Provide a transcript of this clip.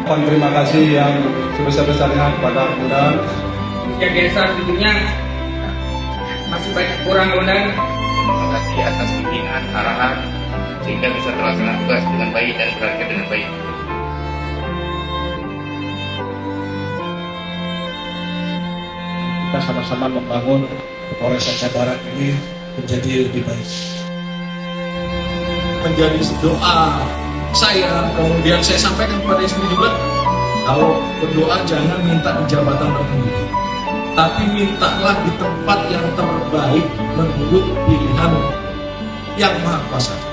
Terima kasih yang sebesar-besarnya kepada Komandan. Jika desa tentunya masih banyak kurang Komandan. Terima kasih atas pimpinan, arahan, sehingga bisa terlaksana tugas dengan baik dan berakhir dengan baik. Kita sama-sama membangun Polres Aceh Barat ini menjadi lebih baik. Menjadi doa saya, kemudian saya sampaikan kepada istri juga, kalau berdoa jangan minta di jabatan tertentu, tapi mintalah di tempat yang terbaik menurut pilihan yang Maha Kuasa.